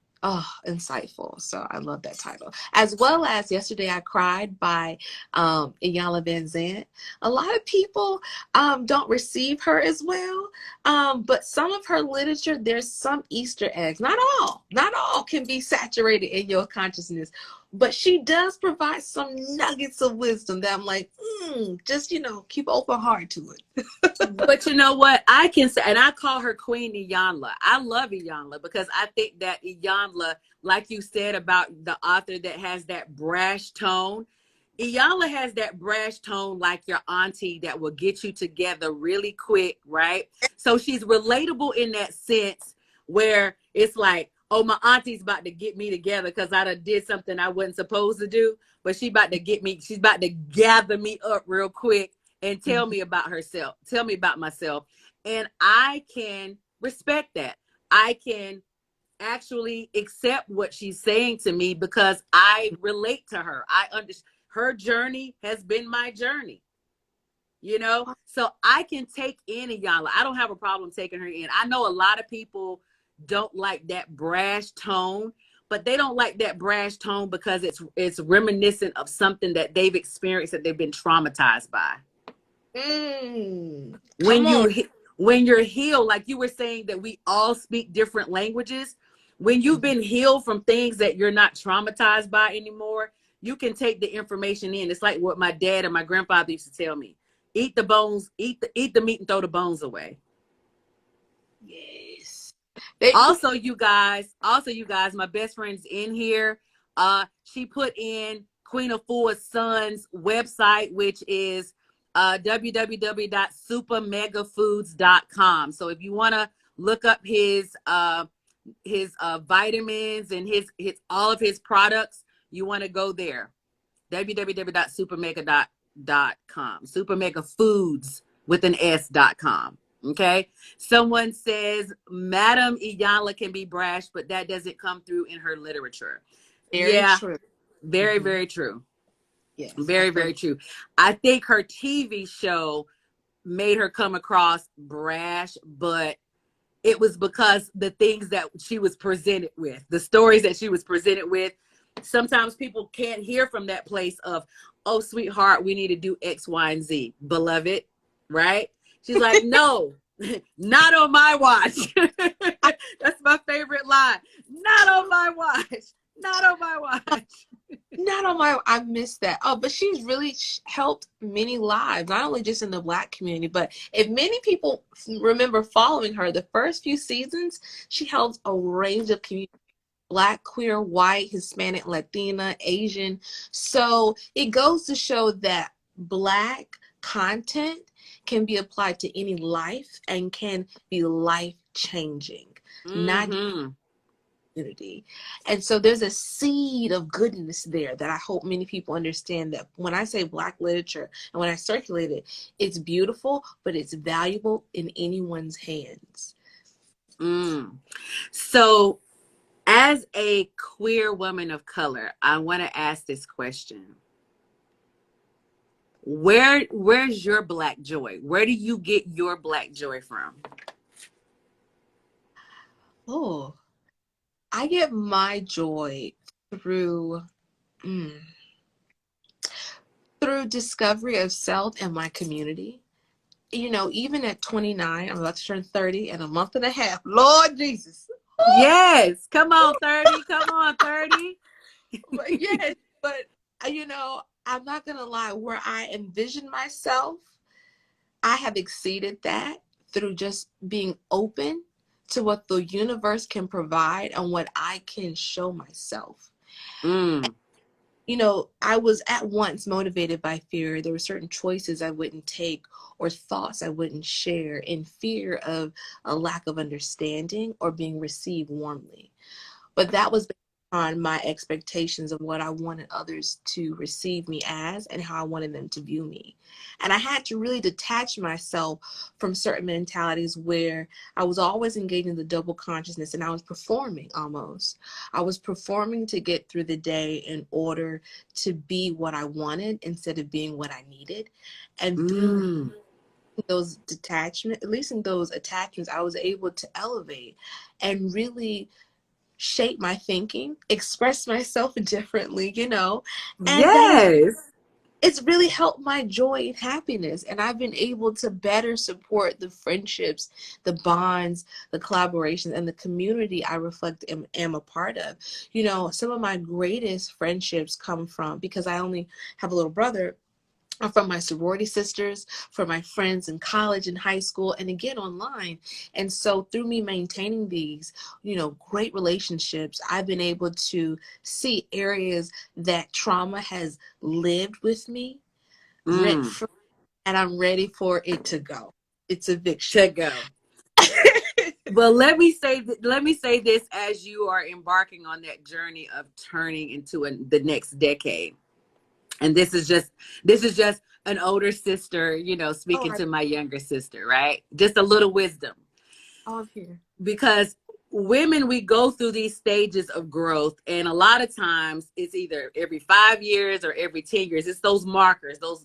insightful. So I love that title. As well as Yesterday I Cried by Iyanla Vanzant. A lot of people don't receive her as well, but some of her literature, there's some Easter eggs. Not all can be saturated in your consciousness, but she does provide some nuggets of wisdom that I'm like, just, keep open heart to it. But you know what? I can say, and I call her Queen Iyanla. I love Iyanla because I think that Iyanla, like you said about the author that has that brash tone, Iyanla has that brash tone like your auntie that will get you together really quick, right? So she's relatable in that sense where it's like, oh, my auntie's about to get me together because I done did something I wasn't supposed to do, but she's about to gather me up real quick and tell me about herself, tell me about myself. And I can respect that. I can actually accept what she's saying to me because I relate to her. I understand her journey has been my journey, so I can take in Iyanla. I don't have a problem taking her in. I know a lot of people don't like that brash tone, but they don't like that brash tone because it's reminiscent of something that they've experienced that they've been traumatized by. When you're healed, like you were saying that we all speak different languages, when you've been healed from things that you're not traumatized by anymore, you can take the information in. It's like what my dad and my grandfather used to tell me: eat the bones, eat the meat and throw the bones away. Yes. Also, you guys, my best friend's in here. She put in Queen of Four's son's website, which is www.supermegafoods.com. So if you want to look up his vitamins and his all of his products, you want to go there. www.supermega.com. Supermegafoods with an S.com. Okay. Someone says Madam Iyanla can be brash, but that doesn't come through in her literature. Very true. Very, very true. Yes. Very, very true. I think her TV show made her come across brash, but it was because the things that she was presented with, the stories that she was presented with, sometimes people can't hear from that place of, oh, sweetheart, we need to do X, Y, and Z. Beloved, right? She's like, no, not on my watch. That's my favorite line. Not on my watch. Not on my watch. I missed that. Oh, but she's really helped many lives, not only just in the Black community, but if many people remember following her, the first few seasons, she helped a range of communities. Black, queer, white, Hispanic, Latina, Asian. So it goes to show that Black content can be applied to any life and can be life-changing, not community. And so there's a seed of goodness there that I hope many people understand, that when I say Black literature and when I circulate it, it's beautiful, but it's valuable in anyone's hands. So as a queer woman of color, I want to ask this question. Where's your Black joy? Where do you get your Black joy from? Oh, I get my joy through discovery of self and my community. Even at 29, I'm about to turn 30 in a month and a half. Lord Jesus. Yes. Come on, 30. Come on, 30. Yes, but I'm not going to lie, where I envision myself, I have exceeded that through just being open to what the universe can provide and what I can show myself. I was at once motivated by fear. There were certain choices I wouldn't take or thoughts I wouldn't share in fear of a lack of understanding or being received warmly. But that was on my expectations of what I wanted others to receive me as and how I wanted them to view me. And I had to really detach myself from certain mentalities where I was always engaged in the double consciousness, and I was performing almost. I was performing to get through the day in order to be what I wanted instead of being what I needed. And through those detachment, at least in those attachments, I was able to elevate and really shape my thinking, express myself differently, and it's really helped my joy and happiness. And I've been able to better support the friendships, the bonds, the collaborations, and the community I reflect and am a part of. Some of my greatest friendships come from, because I only have a little brother, from my sorority sisters, from my friends in college and high school, and again online. And so through me maintaining these, great relationships, I've been able to see areas that trauma has lived with me rent free, and I'm ready for it to go. It's eviction. To go. Well, let me say this as you are embarking on that journey of turning into the next decade. And this is just an older sister, speaking to my younger sister, right? Just a little wisdom. Oh, I'm here. Because women, we go through these stages of growth, and a lot of times it's either every 5 years or every 10 years. It's those markers, those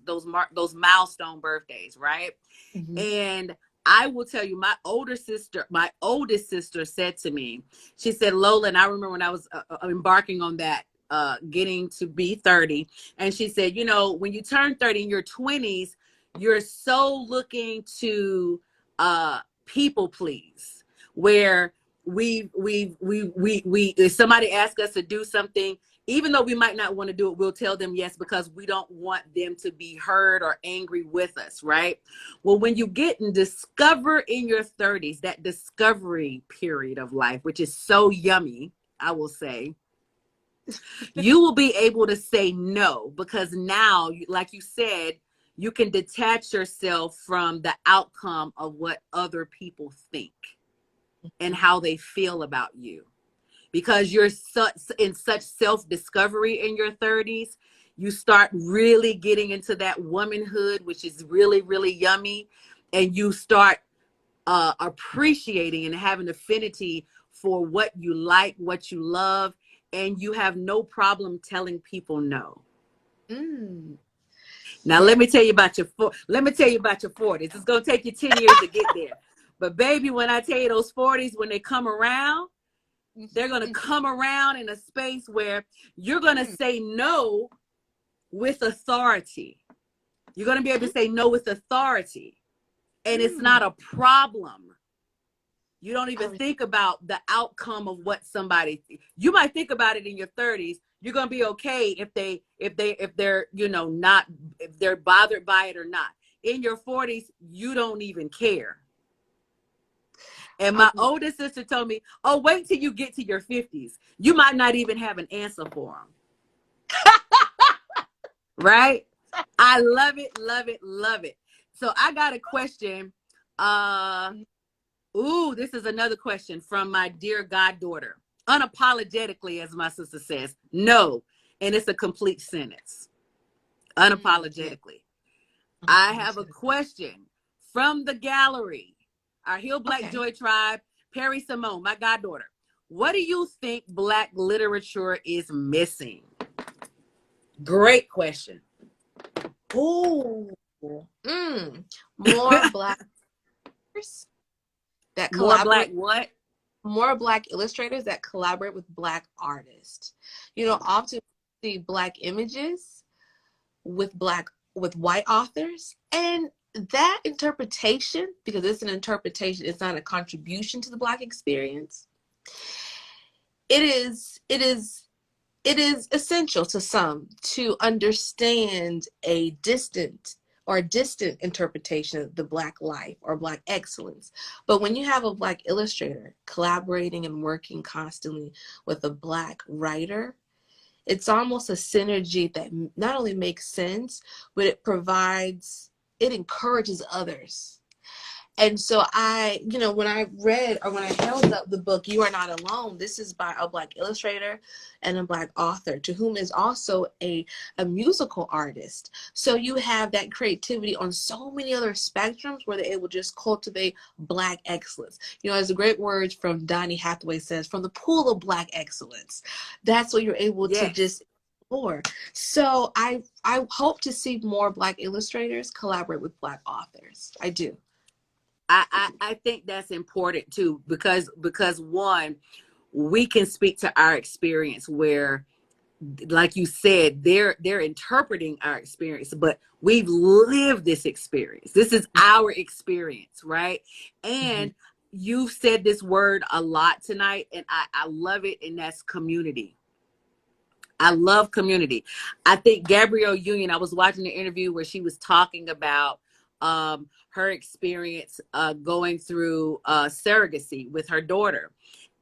milestone birthdays, right? Mm-hmm. And I will tell you, my oldest sister said to me, she said, Lola, and I remember when I was embarking on that, getting to be 30. And she said, when you turn 30 in your 20s, you're so looking to people please, where if somebody asks us to do something, even though we might not want to do it, we'll tell them yes, because we don't want them to be hurt or angry with us, right? Well, when you get and discover in your 30s, that discovery period of life, which is so yummy, I will say, you will be able to say no, because now, like you said, you can detach yourself from the outcome of what other people think and how they feel about you. Because you're in such self-discovery in your 30s, you start really getting into that womanhood, which is really, really yummy. And you start appreciating and having affinity for what you like, what you love, and you have no problem telling people no. Now, let me tell you about your 40s. It's going to take you 10 years to get there. But baby, when I tell you those 40s, when they come around, they're going to come around in a space where you're going to say no with authority. You're going to be able to say no with authority. And it's not a problem. You don't even think about the outcome of what you might think about it in your 30s. You're going to be okay if they're, not, if they're bothered by it or not. In your 40s, you don't even care. And my oldest sister told me, oh, wait till you get to your 50s. You might not even have an answer for them. Right? I love it, love it, love it. So I got a question. This is another question from my dear goddaughter. Unapologetically, as my sister says, no. And it's a complete sentence. Unapologetically. I have a question from the gallery. Our Heal Black Joy Tribe, Perry Simone, my goddaughter. What do you think Black literature is missing? Great question. More Black that collaborate. What? More Black illustrators that collaborate with Black artists. Often we see Black images with white authors, and that interpretation, because it's an interpretation, it's not a contribution to the Black experience. It is essential to some to understand a distant interpretation of the Black life or Black excellence. But when you have a Black illustrator collaborating and working constantly with a Black writer, it's almost a synergy that not only makes sense, but it encourages others. And so when I read or when I held up the book, You Are Not Alone, this is by a Black illustrator and a Black author, to whom is also a musical artist. So you have that creativity on so many other spectrums where they're able to just cultivate Black excellence. As a great word from Donny Hathaway says, from the pool of Black excellence. That's what you're able to just explore. So I hope to see more Black illustrators collaborate with Black authors. I do. I think that's important too, because one, we can speak to our experience where, like you said, they're interpreting our experience, but we've lived this experience. This is our experience, right? And you've said this word a lot tonight, and I love it, and that's community. I love community. I think Gabrielle Union, I was watching the interview where she was talking about her experience going through surrogacy with her daughter.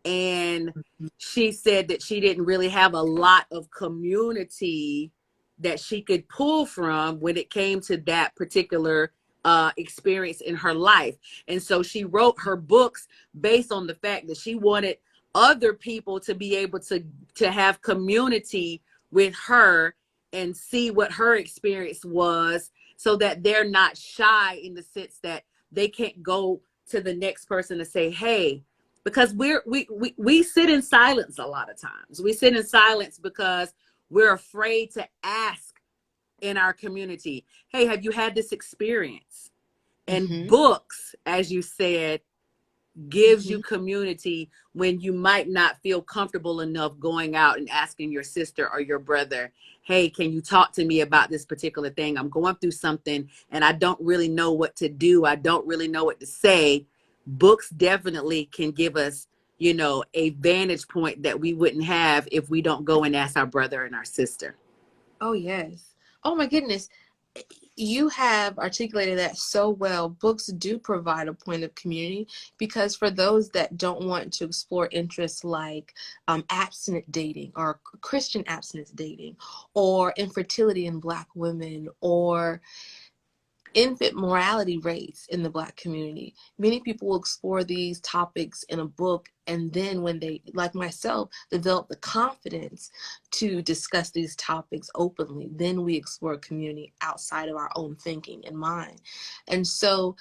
And she said that she didn't really have a lot of community that she could pull from when it came to that particular experience in her life. And so she wrote her books based on the fact that she wanted other people to be able to have community with her and see what her experience was, so that they're not shy in the sense that they can't go to the next person to say, hey, because we sit in silence a lot of times. We sit in silence because we're afraid to ask in our community, hey, have you had this experience? And books, as you said, gives you community when you might not feel comfortable enough going out and asking your sister or your brother, hey, can you talk to me about this particular thing? I'm going through something and I don't really know what to do. I don't really know what to say. Books definitely can give us, a vantage point that we wouldn't have if we don't go and ask our brother and our sister. Oh, yes. Oh, my goodness. You have articulated that so well. Books do provide a point of community, because for those that don't want to explore interests like abstinent dating or Christian abstinence dating, or infertility in Black women, or infant mortality rates in the Black community, many people will explore these topics in a book, and then when they, like myself, develop the confidence to discuss these topics openly, then we explore community outside of our own thinking and mind. And so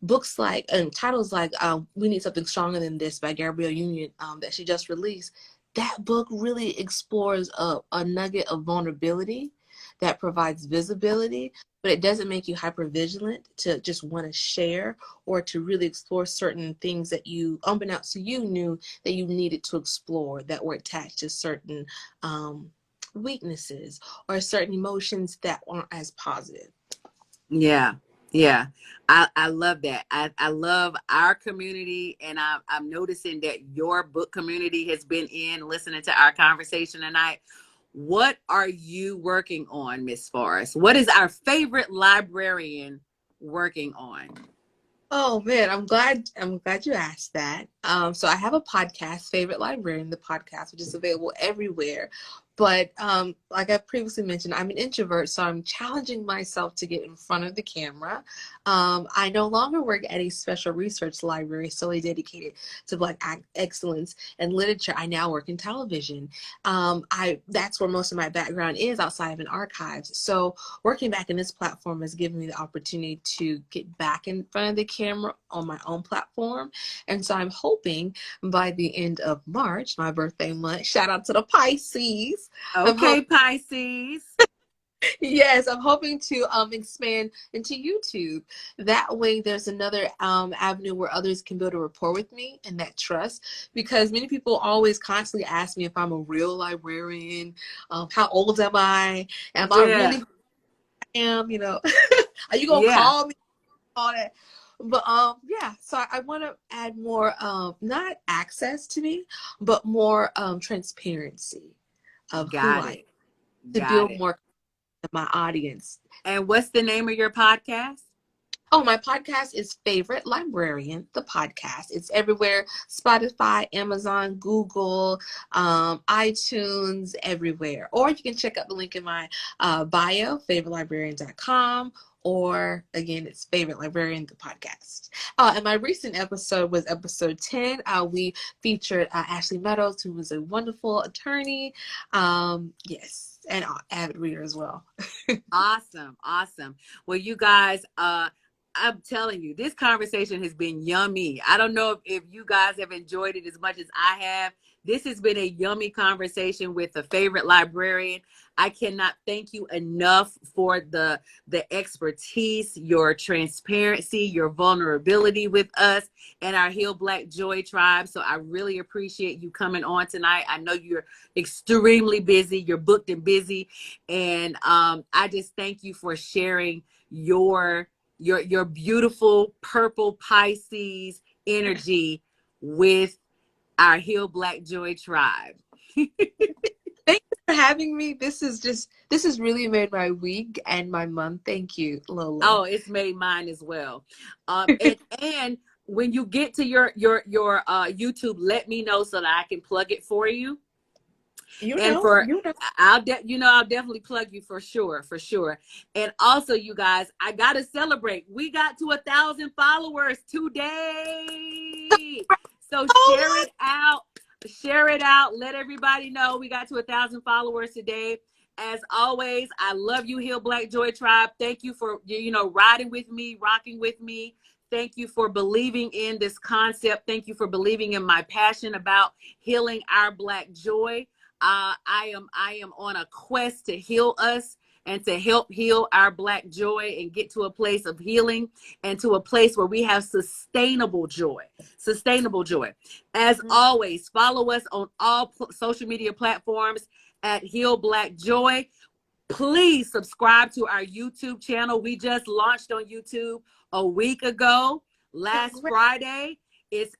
books like, and titles like We Need Something Stronger Than This by Gabrielle Union, that she just released, that book really explores a nugget of vulnerability that provides visibility, but it doesn't make you hypervigilant to just want to share or to really explore certain things that you, unbeknownst to you, knew that you needed to explore, that were attached to certain weaknesses or certain emotions that aren't as positive. Yeah. Yeah. I love that. I love our community, and I'm noticing that your book community has been in listening to our conversation tonight. What are you working on, Miss Forrest? What is our favorite librarian working on? Oh man, I'm glad you asked that. So I have a podcast, Favorite Librarian, the podcast, which is available everywhere. But like I previously mentioned, I'm an introvert, so I'm challenging myself to get in front of the camera. I no longer work at a special research library solely dedicated to Black excellence and literature. I now work in television. That's where most of my background is, outside of an archives. So working back in this platform has given me the opportunity to get back in front of the camera on my own platform. And so I'm hoping by the end of March, my birthday month, shout out to the Pisces. Okay, Pisces. Yes, I'm hoping to expand into YouTube. That way there's another avenue where others can build a rapport with me and that trust, because many people always constantly ask me if I'm a real librarian, how old am I, am I really am, are you gonna call me, all that. But yeah, so I want to add more not access to me, but more transparency of who I am, to build more of my audience. And what's the name of your podcast? Oh, my podcast is Favorite Librarian, the podcast. It's everywhere: Spotify, Amazon, Google, iTunes, everywhere. Or you can check out the link in my bio, favoritelibrarian.com, or again, its favorite librarian, the podcast. And my recent episode was episode 10. We featured Ashley Meadows, who was a wonderful attorney. Yes, and avid reader as well. Awesome. Awesome. Well, you guys, I'm telling you, this conversation has been yummy. I don't know if you guys have enjoyed it as much as I have. This has been a yummy conversation with a favorite librarian. I cannot thank you enough for the expertise, your transparency, your vulnerability with us and our Heal Black Joy tribe. So I really appreciate you coming on tonight. I know you're extremely busy. You're booked and busy. And I just thank you for sharing your beautiful purple Pisces energy with our Heal Black Joy tribe. Thank you for having me. This has really made my week and my month. Thank you, Lola. Oh, it's made mine as well. And when you get to your YouTube, let me know so that I can plug it for you. I'll definitely plug you for sure. And also, you guys, I gotta celebrate. We got to 1,000 followers today. So share it out. Let everybody know we got to 1,000 followers today. As always, I love you, Heal Black Joy Tribe. Thank you for riding with me, rocking with me. Thank you for believing in this concept. Thank you for believing in my passion about healing our Black joy. I am on a quest to heal us and to help heal our Black joy and get to a place of healing and to a place where we have sustainable joy. As always, follow us on all social media platforms at Heal Black Joy. Please subscribe to our YouTube channel. We just launched on YouTube a week ago, last Friday. It's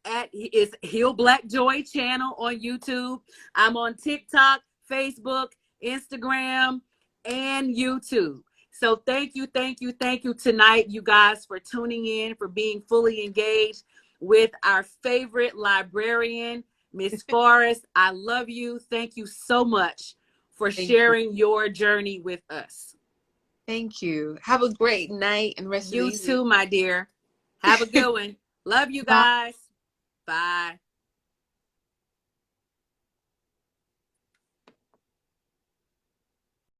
Heal Black Joy channel on YouTube. I'm on TikTok, Facebook, Instagram, and YouTube. So thank you tonight, you guys, for tuning in, for being fully engaged with our favorite librarian, Miss Forrest. I love you. Thank you so much for sharing your journey with us. Thank you. Have a great night and rest of the evening. You too, my dear. Have a good one. Love you guys. Bye.